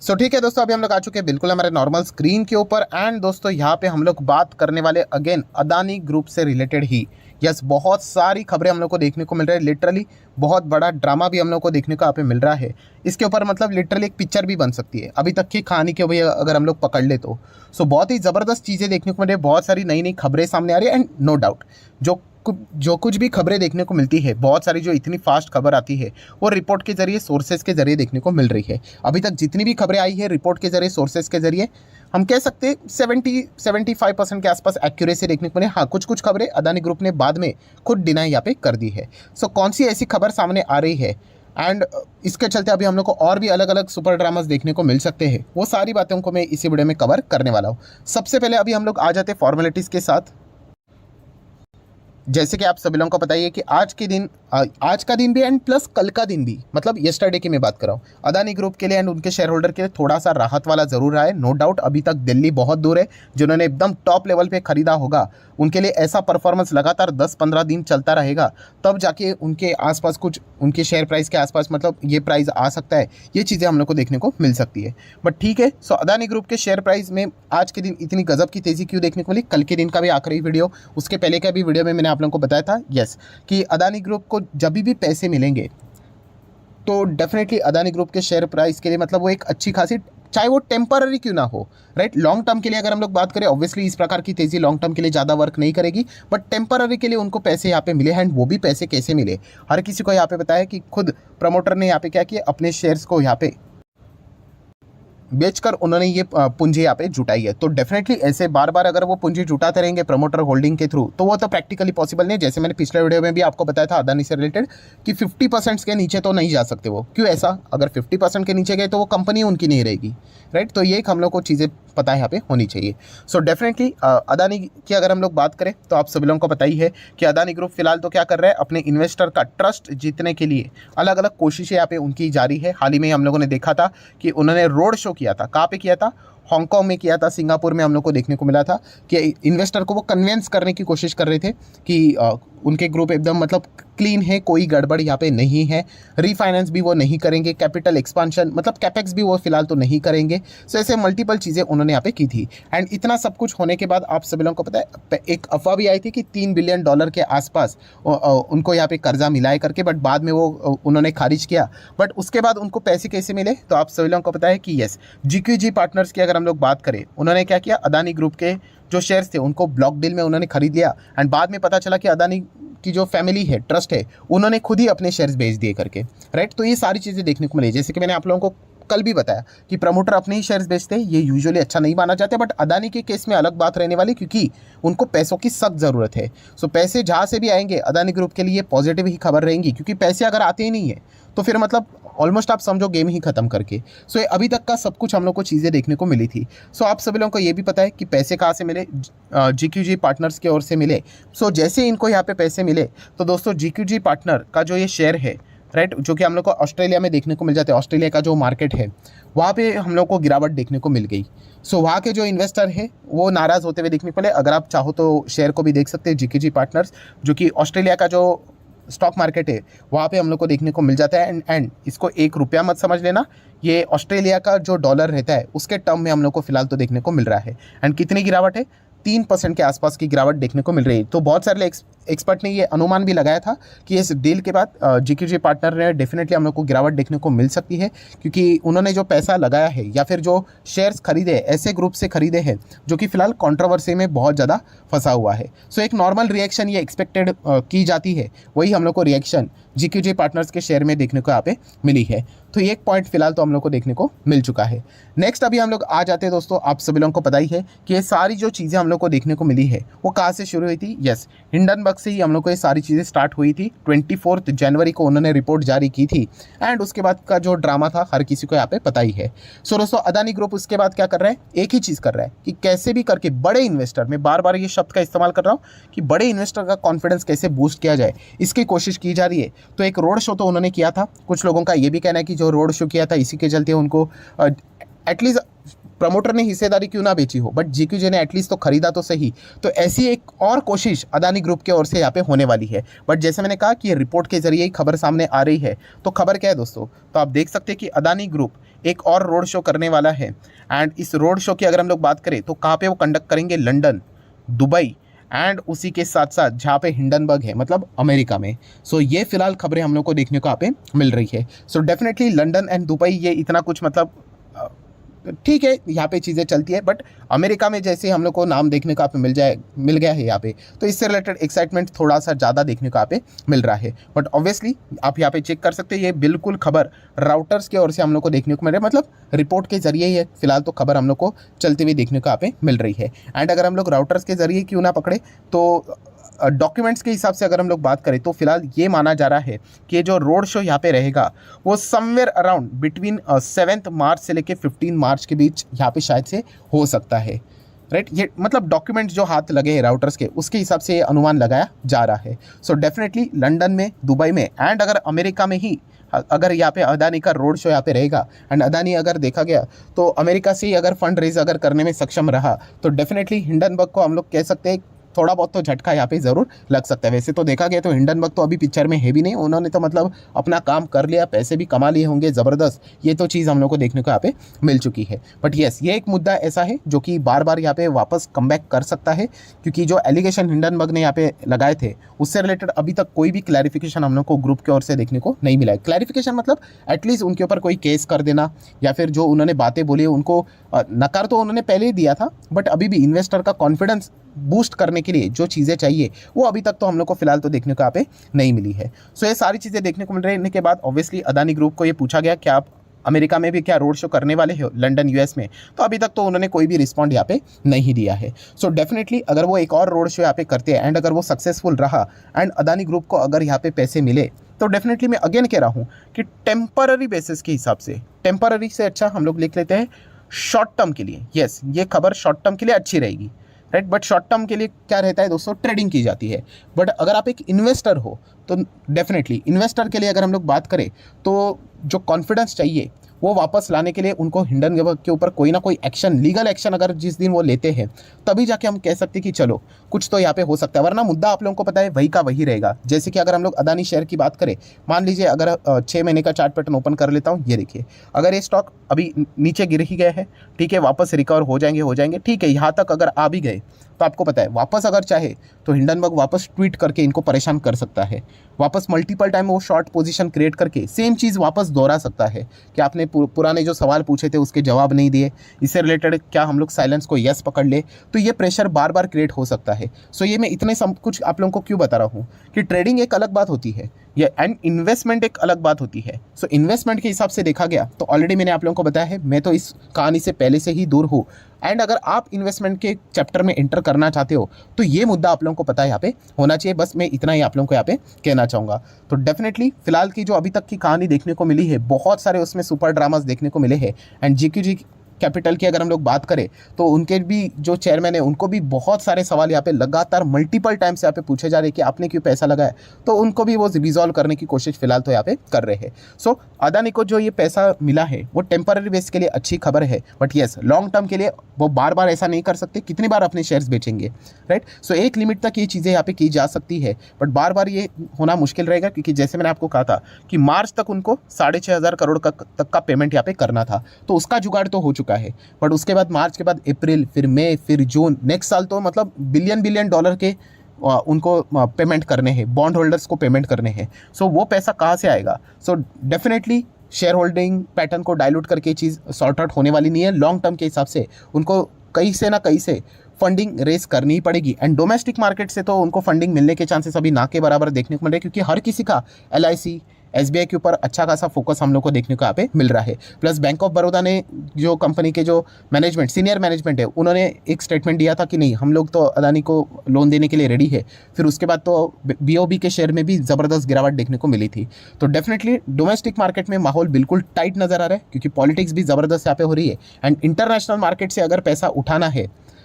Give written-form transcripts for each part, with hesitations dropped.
ठीक है दोस्तों, अभी हम लोग आ चुके हैं बिल्कुल हमारे नॉर्मल स्क्रीन के ऊपर। एंड दोस्तों यहाँ पे हम लोग बात करने वाले अगेन अदानी ग्रुप से रिलेटेड ही। यस, बहुत सारी खबरें हम लोग को देखने को मिल रहा है। लिटरली बहुत बड़ा ड्रामा भी हम लोग को देखने को यहाँ पे मिल रहा है। इसके ऊपर मतलब लिटरली एक पिक्चर भी बन सकती है अभी तक की कहानी के भी अगर हम लोग पकड़ ले तो। बहुत ही ज़बरदस्त चीज़ें देखने को मिल रही है, बहुत सारी नई नई खबरें सामने आ रही है। एंड नो डाउट जो कुछ भी खबरें देखने को मिलती है, बहुत सारी जो इतनी फास्ट खबर आती है वो रिपोर्ट के जरिए, सोर्सेज के जरिए देखने को मिल रही है। अभी तक जितनी भी खबरें आई है रिपोर्ट के जरिए, सोर्सेज के जरिए, हम कह सकते हैं 70-75% के आसपास एक्यूरेसी देखने को मिले। हाँ, कुछ कुछ खबरें अदानी ग्रुप ने बाद में खुद डिनाई यहाँ पे कर दी है। कौन सी ऐसी खबर सामने आ रही है एंड इसके चलते अभी हम लोग को और भी अलग अलग सुपर ड्रामास देखने को मिल सकते हैं, वो सारी बातों को मैं इसी वीडियो में कवर करने वाला हूँ। सबसे पहले अभी हम लोग आ जाते हैं फॉर्मेलिटीज़ के साथ। जैसे कि आप सभी लोगों को पता ही है कि आज का दिन भी एंड प्लस कल का दिन भी, मतलब येस्टरडे की मैं बात कर रहा हूँ, अदानी ग्रुप के लिए एंड उनके शेयर होल्डर के लिए थोड़ा सा राहत वाला जरूर रहा है। नो डाउट अभी तक दिल्ली बहुत दूर है। जिन्होंने एकदम टॉप लेवल पे खरीदा होगा उनके लिए ऐसा परफॉर्मेंस लगातार 10-15 दिन चलता रहेगा, तब जाके उनके आसपास कुछ, उनके शेयर प्राइस के आसपास मतलब ये प्राइस आ सकता है। ये चीज़ें हम लोग को देखने को मिल सकती है। बट ठीक है, अदानी ग्रुप के शेयर प्राइस में आज के दिन इतनी गजब की तेज़ी क्यों देखने को मिली? कल के दिन का भी आखिरी वीडियो, उसके पहले का भी वीडियो में मैंने आप लोगों को बताया था कि अदानी ग्रुप को जब भी पैसे मिलेंगे तो डेफिनेटली अदानी ग्रुप के शेयर प्राइस के लिए मतलब वो एक अच्छी खासी, चाहे वो टेम्पररी क्यों ना हो, राइट, लॉन्ग टर्म के लिए अगर हम लोग बात करें, ऑब्वियसली इस प्रकार की तेज़ी लॉन्ग टर्म के लिए ज़्यादा वर्क नहीं करेगी, बट टेम्पररी के लिए उनको पैसे यहाँ पे मिले हैं। वो भी पैसे कैसे मिले, हर किसी को यहाँ पे बताया कि खुद प्रमोटर ने यहाँ पे क्या किया, अपने शेयर्स को यहाँ पे बेचकर उन्होंने ये पूंजी यहाँ पे जुटाई है। तो डेफिनेटली ऐसे बार बार अगर वो पूंजी जुटाते रहेंगे प्रमोटर होल्डिंग के थ्रू, तो वो तो प्रैक्टिकली पॉसिबल नहीं। जैसे मैंने पिछले वीडियो में भी आपको बताया था अदानी से रिलेटेड कि 50% के नीचे तो नहीं जा सकते वो। क्यों ऐसा? अगर 50% के नीचे गए तो वो कंपनी उनकी नहीं रहेगी, राइट। तो ये एक हम लोग को चीज़ें पता है यहाँ पे होनी चाहिए। डेफिनेटली अदानी की अगर हम लोग बात करें तो आप सभी लोगों को पता ही है कि अदानी ग्रुप फिलहाल तो क्या कर रहा है, अपने इन्वेस्टर का ट्रस्ट जीतने के लिए अलग अलग कोशिशें यहाँ पे उनकी जारी है। हाल ही में हम लोगों ने देखा था कि उन्होंने रोड शो किया था। कहाँ पे किया था? हांगकांग में किया था, सिंगापुर में हम लोग को देखने को मिला था कि इन्वेस्टर को वो कन्विंस करने की कोशिश कर रहे थे कि उनके ग्रुप एकदम मतलब क्लीन है, कोई गड़बड़ यहाँ पे नहीं है, रीफाइनेंस भी वो नहीं करेंगे, कैपिटल एक्सपांशन मतलब कैपेक्स भी वो फिलहाल तो नहीं करेंगे। ऐसे मल्टीपल चीज़ें उन्होंने यहाँ पे की थी। एंड इतना सब कुछ होने के बाद आप सभी लोगों को पता है एक अफवाह भी आई थी कि $3 बिलियन के आसपास उनको यहाँ पे कर्जा मिलाए करके, बट बाद में वो उन्होंने खारिज किया। बट उसके बाद उनको पैसे कैसे मिले, तो आप सभी लोगों को पता है कि यस, GQG पार्टनर्स की अगर हम लोग बात करें, उन्होंने क्या किया, अदानी ग्रुप के जो शेयर्स थे उनको ब्लॉक डील में उन्होंने खरीद लिया। एंड बाद में पता चला कि अदानी की जो फैमिली है, ट्रस्ट है, उन्होंने खुद ही अपने शेयर्स बेच दिए करके, राइट। तो ये सारी चीज़ें देखने को मिली। जैसे कि मैंने आप लोगों को कल भी बताया कि प्रमोटर अपने ही शेयर्स बेचते हैं, ये यूजुअली अच्छा नहीं माना जाता, बट अदानी के केस में अलग बात रहने वाली, क्योंकि उनको पैसों की सख्त ज़रूरत है। पैसे जहाँ से भी आएंगे अदानी ग्रुप के लिए पॉजिटिव ही खबर रहेंगी, क्योंकि पैसे अगर आते ही नहीं है तो फिर मतलब ऑलमोस्ट आप समझो गेम ही खत्म करके। ये अभी तक का सब कुछ हम लोग को चीज़ें देखने को मिली थी। आप सभी लोगों को ये भी पता है कि पैसे कहाँ से मिले, GQG पार्टनर्स की ओर से मिले। जैसे इनको यहाँ पे पैसे मिले तो दोस्तों GQG पार्टनर का जो ये शेयर है, राइट, जो कि हम लोग को ऑस्ट्रेलिया में देखने को मिल जाते हैं, ऑस्ट्रेलिया का जो मार्केट है वहाँ पे हम लोग को गिरावट देखने को मिल गई। वहाँ के जो इन्वेस्टर है वो नाराज़ होते हुए देखने को मिले। अगर आप चाहो तो शेयर को भी देख सकते हैं, GQG पार्टनर्स, जो कि ऑस्ट्रेलिया का जो स्टॉक मार्केट है वहाँ पे हम लोग को देखने को मिल जाता है। एंड इसको ₹1 मत समझ लेना, ये ऑस्ट्रेलिया का जो डॉलर रहता है उसके टर्म में हम लोग को फिलहाल तो देखने को मिल रहा है। एंड कितनी गिरावट है? 3% के आसपास की गिरावट देखने को मिल रही है। तो बहुत सारे एक्सपर्ट ने ये अनुमान भी लगाया था कि इस डील के बाद GQG पार्टनर ने डेफिनेटली हम लोग को गिरावट देखने को मिल सकती है, क्योंकि उन्होंने जो पैसा लगाया है या फिर जो शेयर्स खरीदे ऐसे ग्रुप से खरीदे हैं जो कि फिलहाल कंट्रोवर्सी में बहुत ज़्यादा फंसा हुआ है। एक नॉर्मल रिएक्शन ये एक्सपेक्टेड की जाती है, वही हम लोग को रिएक्शन GQG पार्टनर्स के शेयर में देखने को यहाँ पे मिली है। तो ये एक पॉइंट फिलहाल तो हम लोग को देखने को मिल चुका है। नेक्स्ट अभी हम लोग आ जाते हैं दोस्तों, आप सभी लोगों को पता ही है कि ये सारी जो चीज़ें हम लोग को देखने को मिली है वो कहाँ से शुरू हुई थी। यस, हिंडनबर्ग से ही हम लोग को ये सारी चीज़ें स्टार्ट हुई थी। 24 जनवरी को उन्होंने रिपोर्ट जारी की थी। एंड उसके बाद का जो ड्रामा था हर किसी को यहाँ पे पता ही है। दोस्तों अदानी ग्रुप उसके बाद क्या कर रहा है, एक ही चीज़ कर रहा है कि कैसे भी करके बड़े इन्वेस्टर, मैं बार बार ये शब्द का इस्तेमाल कर रहा हूँ कि बड़े इन्वेस्टर का कॉन्फिडेंस कैसे बूस्ट किया जाए, इसकी कोशिश की जा रही है। तो एक रोड शो तो उन्होंने किया था। कुछ लोगों का ये भी कहना है कि जो रोड शो किया था इसी के चलते उनको एटलीस्ट प्रमोटर ने हिस्सेदारी क्यों ना बेची हो, बट जीक्यूजे ने एटलीस्ट तो खरीदा तो सही। तो ऐसी एक और कोशिश अदानी ग्रुप की ओर से यहाँ पे होने वाली है। बट जैसे मैंने कहा कि ये रिपोर्ट के जरिए ही खबर सामने आ रही है, तो खबर क्या है दोस्तों, तो आप देख सकते हैं कि अदानी ग्रुप एक और रोड शो करने वाला है। एंड इस रोड शो की अगर हम लोग बात करें तो कहाँ पे वो कंडक्ट करेंगे, लंदन, दुबई एंड उसी के साथ साथ जहाँ पे हिंडनबर्ग है, मतलब अमेरिका में। सो ये फिलहाल खबरें हम लोग को देखने को यहाँ पे मिल रही है। So definitely London and Dubai ये इतना कुछ मतलब ठीक है, यहाँ पे चीज़ें चलती है, बट अमेरिका में जैसे हम लोग को नाम देखने को यहाँ पे मिल गया है यहाँ पे, तो इससे रिलेटेड एक्साइटमेंट थोड़ा सा ज़्यादा देखने को यहाँ पे मिल रहा है। बट ऑब्वियसली आप यहाँ पे चेक कर सकते हैं, ये बिल्कुल खबर राउटर्स की ओर से हम लोग को देखने को मिल रहा है, मतलब रिपोर्ट के जरिए ही है फिलहाल तो खबर हम लोग को चलते हुए देखने को यहाँ पे मिल रही है। एंड अगर हम लोग राउटर्स के जरिए क्यों ना पकड़े, तो डॉक्यूमेंट्स के हिसाब से अगर हम लोग बात करें तो फिलहाल ये माना जा रहा है कि जो रोड शो यहाँ पे रहेगा वो समवेयर अराउंड बिटवीन 7 मार्च से लेके 15 मार्च के बीच यहाँ पे शायद से हो सकता है, राइट। ये मतलब डॉक्यूमेंट्स जो हाथ लगे हैं राउटर्स के, उसके हिसाब से ये अनुमान लगाया जा रहा है। सो डेफिनेटली लंदन में, दुबई में एंड अगर अमेरिका में ही अगर यहाँ पे अदानी का रोड शो यहाँ पे रहेगा, एंड अदानी अगर देखा गया तो अमेरिका से ही अगर फंड रेज अगर करने में सक्षम रहा, तो डेफिनेटली हिंडनबर्ग को हम लोग कह सकते हैं थोड़ा बहुत तो झटका यहाँ पे ज़रूर लग सकता है। वैसे तो देखा गया तो हिंडनबर्ग तो अभी पिक्चर में है भी नहीं, उन्होंने तो मतलब अपना काम कर लिया, पैसे भी कमा लिए होंगे ज़बरदस्त, ये तो चीज़ हम लोग को देखने को यहाँ पे मिल चुकी है। बट येस, ये एक मुद्दा ऐसा है जो कि बार बार यहाँ पे वापस कमबैक कर सकता है, क्योंकि जो एलिगेशन हिंडनबर्ग ने यहाँ पे लगाए थे उससे रिलेटेड अभी तक कोई भी क्लैरिफिकेशन हम लोग को ग्रुप की ओर से देखने को नहीं मिला है। क्लैरिफिकेशन मतलब एटलीस्ट उनके ऊपर कोई केस कर देना, या फिर जो उन्होंने बातें बोली उनको नकार तो उन्होंने पहले ही दिया था, बट अभी भी इन्वेस्टर का कॉन्फिडेंस बूस्ट करने के लिए जो चीज़ें चाहिए वो अभी तक तो हम लोग को फिलहाल तो देखने को यहाँ पे नहीं मिली है। सो ये सारी चीज़ें देखने को मिल रही के बाद ऑब्वियसली अदानी ग्रुप को ये पूछा गया कि आप अमेरिका में भी क्या रोड शो करने वाले हो, लंदन यूएस में, तो अभी तक तो उन्होंने कोई भी रिस्पॉन्ड यहाँ पे नहीं दिया है। सो डेफिनेटली अगर वो एक और रोड शो यहाँ पे करते हैं एंड अगर वो सक्सेसफुल रहा एंड अदानी ग्रुप को अगर यहाँ पे पैसे मिले, तो डेफिनेटली मैं अगेन कह रहा हूँ कि टेम्पररी बेसिस के हिसाब से, टेम्पररी से अच्छा हम लोग लिख लेते हैं शॉर्ट टर्म के लिए, यस ये खबर शॉर्ट टर्म के लिए अच्छी रहेगी, राइट। बट शॉर्ट टर्म के लिए क्या रहता है दोस्तों, ट्रेडिंग की जाती है। बट अगर आप एक इन्वेस्टर हो तो डेफिनेटली इन्वेस्टर के लिए अगर हम लोग बात करें तो जो कॉन्फिडेंस चाहिए वो वापस लाने के लिए उनको हिंडनबर्ग के ऊपर कोई ना कोई एक्शन, लीगल एक्शन अगर जिस दिन वो लेते हैं, तभी जाके हम कह सकते हैं कि चलो कुछ तो यहाँ पे हो सकता है, वरना मुद्दा आप लोगों को पता है वही का वही रहेगा। जैसे कि अगर हम लोग अदानी शेयर की बात करें, मान लीजिए अगर 6 महीने का चार्ट पैटर्न ओपन कर लेता हूँ, ये देखिए अगर ये स्टॉक अभी नीचे गिर ही गए हैं, ठीक है, वापस रिकवर हो जाएंगे, ठीक है, यहाँ तक अगर आ भी गए तो आपको पता है वापस अगर चाहे तो हिंडनबर्ग वापस ट्वीट करके इनको परेशान कर सकता है, वापस मल्टीपल टाइम वो शॉर्ट पोजीशन क्रिएट करके सेम चीज़ वापस दोहरा सकता है कि आपने पुराने जो सवाल पूछे थे उसके जवाब नहीं दिए, इससे रिलेटेड क्या हम लोग साइलेंस को यस पकड़ ले, तो ये प्रेशर बार बार क्रिएट हो सकता है। सो ये मैं इतने सब कुछ आप लोगों को क्यों बता रहा हूँ कि ट्रेडिंग एक अलग बात होती है ये एंड इन्वेस्टमेंट एक अलग बात होती है। सो इन्वेस्टमेंट के हिसाब से देखा गया तो ऑलरेडी मैंने आप लोगों को बताया है, मैं तो इस कहानी से पहले से ही दूर हूँ। एंड अगर आप इन्वेस्टमेंट के चैप्टर में एंटर करना चाहते हो तो ये मुद्दा आप लोगों को पता है यहाँ पे होना चाहिए, बस मैं इतना ही आप लोगों को यहाँ पे कहना चाहूँगा। तो डेफिनेटली फिलहाल की जो अभी तक की कहानी देखने को मिली है, बहुत सारे उसमें सुपर ड्रामास देखने को मिले हैं। एंड जीक्यूजी कैपिटल की अगर हम लोग बात करें तो उनके भी जो चेयरमैन है उनको भी बहुत सारे सवाल यहाँ पे लगातार मल्टीपल टाइम से यहाँ पे पूछे जा रहे हैं कि आपने क्यों पैसा लगाया, तो उनको भी वो रिजॉल्व करने की कोशिश फिलहाल तो यहाँ पे कर रहे हैं। सो अदानी को जो ये पैसा मिला है वो टेम्पररी बेस के लिए अच्छी खबर है, बट येस लॉन्ग टर्म के लिए वो बार बार ऐसा नहीं कर सकते, कितनी बार अपने शेयर्स बेचेंगे, राइट। सो एक लिमिट तक ये चीज़ें यहाँ पे की जा सकती है, बट बार बार ये होना मुश्किल रहेगा, क्योंकि जैसे मैंने आपको कहा था कि मार्च तक उनको 6,500 करोड़ तक का पेमेंट यहाँ पे करना था, तो उसका जुगाड़ तो हो चुका है। बट उसके बाद मार्च के बाद अप्रैल, फिर मई, फिर जून, नेक्स्ट साल तो मतलब बिलियन डॉलर के उनको पेमेंट करने हैं, बॉन्ड होल्डर्स को पेमेंट करने हैं। सो वो पैसा कहाँ से आएगा? So definitely share holding pattern को डाइल्यूट करके चीज़ सॉर्ट आउट होने वाली नहीं है। लॉन्ग टर्म के हिसाब से उनको कहीं से ना कहीं से फंडिंग रेस करनी ही पड़ेगी, एंड डोमेस्टिक मार्केट से तो उनको फंडिंग मिलने के चांसेस अभी ना के बराबर देखने को मिल रहे हैं, क्योंकि हर किसी का LIC SBI के ऊपर अच्छा खासा फोकस हम लोग को देखने को यहाँ पे मिल रहा है। प्लस बैंक ऑफ बड़ौदा ने जो कंपनी के जो मैनेजमेंट, सीनियर मैनेजमेंट है, उन्होंने एक स्टेटमेंट दिया था कि नहीं हम लोग तो अदानी को लोन देने के लिए रेडी है। फिर उसके बाद तो BOB के शेयर में भी ज़बरदस्त गिरावट देखने को मिली थी। तो डेफिनेटली डोमेस्टिक मार्केट में माहौल बिल्कुल टाइट नज़र आ रहा है, क्योंकि पॉलिटिक्स भी ज़बरदस्त यहाँ पे हो रही है। एंड इंटरनेशनल मार्केट से अगर पैसा उठाना है,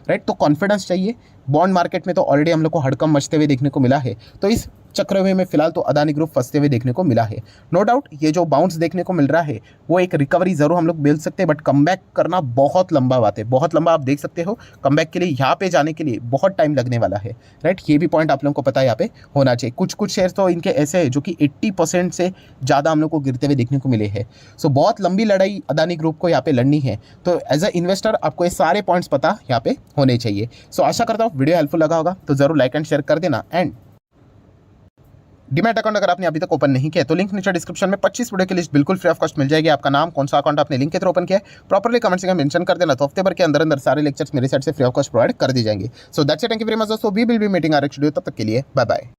राइट, तो कॉन्फिडेंस चाहिए। बॉन्ड मार्केट में तो ऑलरेडी हम लोग को हड़कंप मचते हुए देखने को मिला है। तो इस चक्रव्यूह में फिलहाल तो अदानी ग्रुप फंसते हुए देखने को मिला है। नो डाउट ये जो बाउंस देखने को मिल रहा है वो एक रिकवरी जरूर हम लोग मिल सकते हैं, बट कमबैक करना बहुत लंबा बात है, बहुत लंबा। आप देख सकते हो कमबैक के लिए यहाँ पे जाने के लिए बहुत टाइम लगने वाला है, राइट। ये भी पॉइंट आप लोगों को पता है यहाँ पे होना चाहिए। कुछ कुछ शेयर तो इनके ऐसे हैं जो कि 80% से ज़्यादा हम लोग को गिरते हुए देखने को मिले हैं। सो बहुत लंबी लड़ाई अदानी ग्रुप को यहाँ पे लड़नी है, तो एज अ इन्वेस्टर आपको ये सारे पॉइंट्स पता यहाँ पे होने चाहिए। सो आशा करता हूँ वीडियो हेल्पफुल लगा होगा, तो जरूर लाइक एंड शेयर कर देना। एंड डीमैट अकाउंट अगर आपने अभी तक ओपन नहीं किया तो लिंक नीचे डिस्क्रिप्शन में 25 वीडियो की लिस्ट बिल्कुल फ्री ऑफ कॉस्ट मिल जाएगी। आपका नाम, कौन सा अकाउंट आपने लिंक के थ्रू ओपन किया है, प्रॉपर्ली कमेंट सेक्शन में मेंशन कर देना, तो हफ्ते भर के अंदर अंदर सारे लेक्चर्स मेरे साइड से फ्री ऑफ कॉस्ट प्रोवाइड कर दी जाएंगे। So that's it, thank you very much दोस्तों, we will be meeting our next video, तब तक के लिए बाय बाय।